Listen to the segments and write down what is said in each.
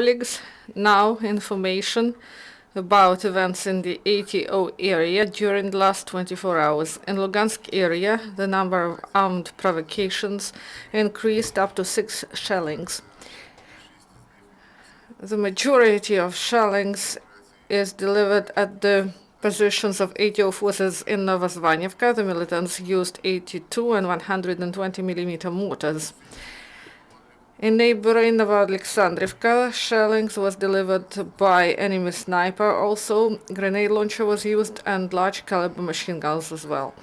colleagues, now information about events in the ATO area during the last 24 hours. In Lugansk area, the number of armed provocations increased up to 6 shellings. The majority of shellings is delivered at the positions of ATO forces in Novozvanivka. The militants used 82 and 120 mm mortars. In neighboring Novoalexandrivka, shellings was delivered by enemy sniper. Also, grenade launcher was used and large caliber machine guns as well.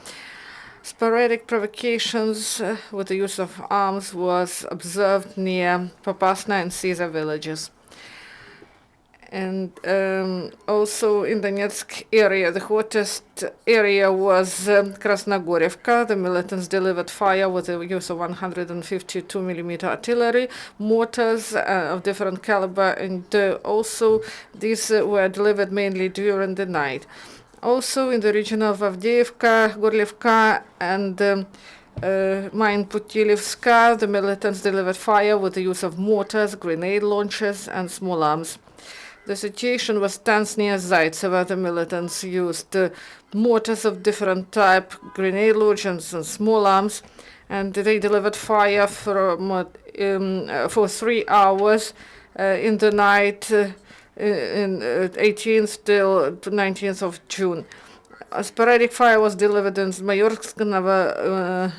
Sporadic provocations with the use of arms was observed near Popasna and Siza villages. And also in Donetsk area, the hottest area was Krasnogorivka. The militants delivered fire with the use of 152 mm artillery, mortars of different caliber, and also these were delivered mainly during the night. Also in the region of Avdiivka, Gorlivka, and Mine Putilivska, the militants delivered fire with the use of mortars, grenade launchers, and small arms. The situation was tense near Zaitseva. The militants used mortars of different type, grenade launchers, and small arms, and they delivered fire for 3 hours in the night, in 18th till 19th of June. A sporadic fire was delivered in Mayorsk,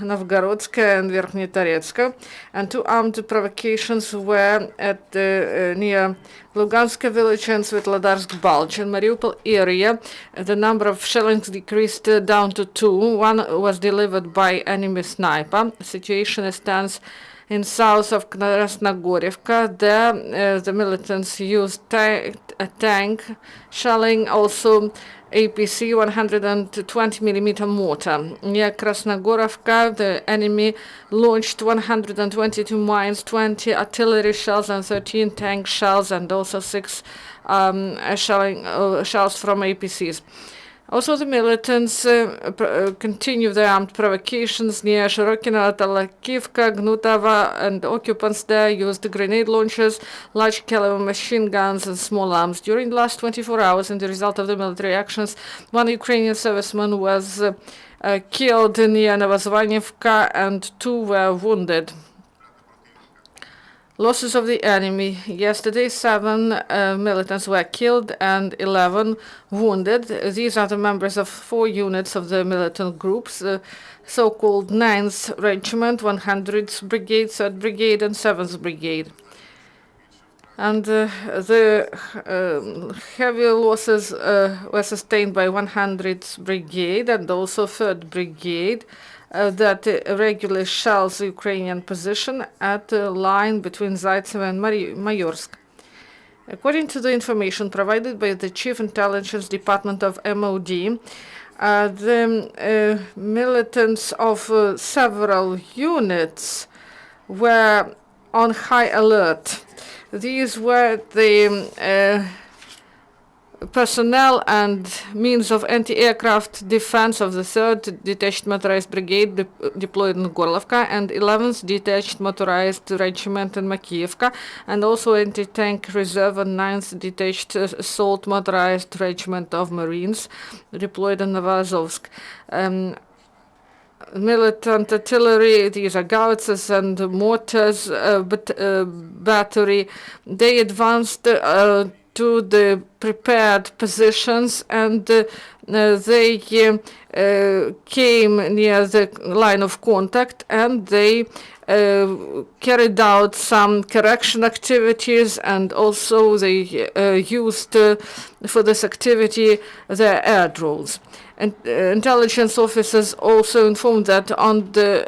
Novgorodsk, and Verkhnytorets, and 2 armed provocations were at near Lugansk village and Svetlodarsk Bulge. In Mariupol area, the number of shellings decreased down to 2. One was delivered by enemy sniper. The situation stands in south of Krasnogorivka. There, the militants used a tank shelling, also APC 120 mm mortar. Near Krasnogorovka, the enemy launched 122 mines, 20 artillery shells, and 13 tank shells, and also 6 shells from APCs. Also, the militants continue their armed provocations near Shirokino, Talakivka, Gnutava, and occupants there used grenade launchers, large caliber machine guns, and small arms. During the last 24 hours, in the result of the military actions, 1 Ukrainian serviceman was killed near Novozvanivka, and 2 were wounded. Losses of the enemy. Yesterday, 7 militants were killed and 11 wounded. These are the members of 4 units of the militant groups, so-called 9th Regiment, 100th Brigade, 3rd Brigade, and 7th Brigade. And the heavy losses were sustained by 100th Brigade and also 3rd Brigade. That regularly shells the Ukrainian position at the line between Zaitseva and Mayorsk. According to the information provided by the Chief Intelligence Department of MOD, the militants of several units were on high alert. These were the personnel and means of anti-aircraft defense of the 3rd Detached Motorized Brigade deployed in Gorlovka and 11th Detached Motorized Regiment in Makiivka, and also anti-tank reserve and 9th Detached Assault Motorized Regiment of Marines deployed in Novozovsk. Militant artillery, these are Gautzes and mortars, battery, they advanced to the prepared positions, and they came near the line of contact, and they carried out some correction activities, and also they used for this activity their air drones. And intelligence officers also informed that on the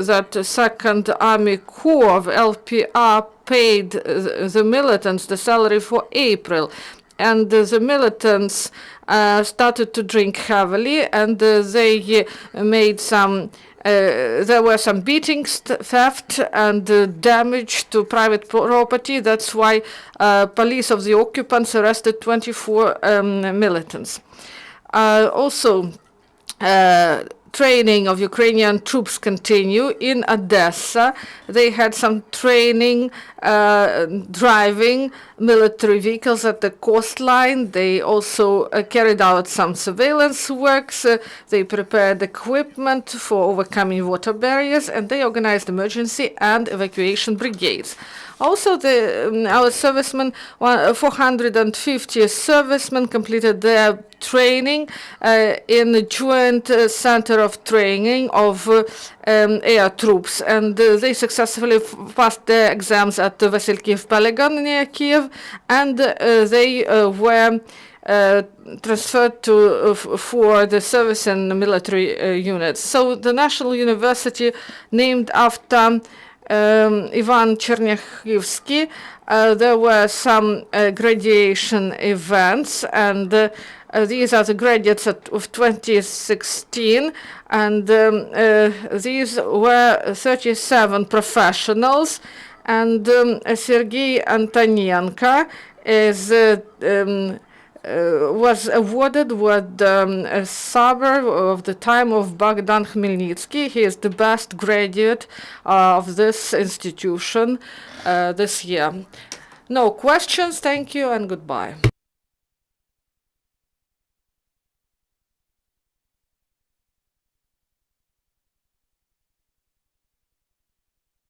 that 2nd Army Corps of LPR paid the militants the salary for April, and the militants started to drink heavily, and they made some. There were some beatings, theft, and damage to private property. That's why police of the occupants arrested 24 militants. Also, training of Ukrainian troops continue. In Odessa, they had some training driving military vehicles at the coastline. They also carried out some surveillance works. They prepared equipment for overcoming water barriers, and they organized emergency and evacuation brigades. Also, our servicemen, 450 servicemen, completed their training in the joint center of training of air troops, and they successfully passed their exams at the Vasilkiv Polygon near Kiev, and they were transferred to for the service in military units. So the National University, named after Ivan Chernyakhovsky, there were some graduation events, and these are the graduates of 2016, and these were 37 professionals, and Sergei Antonenko was awarded with a Saber of the time of Bogdan Khmelnytsky. He is the best graduate of this institution this year. No questions, thank you and goodbye.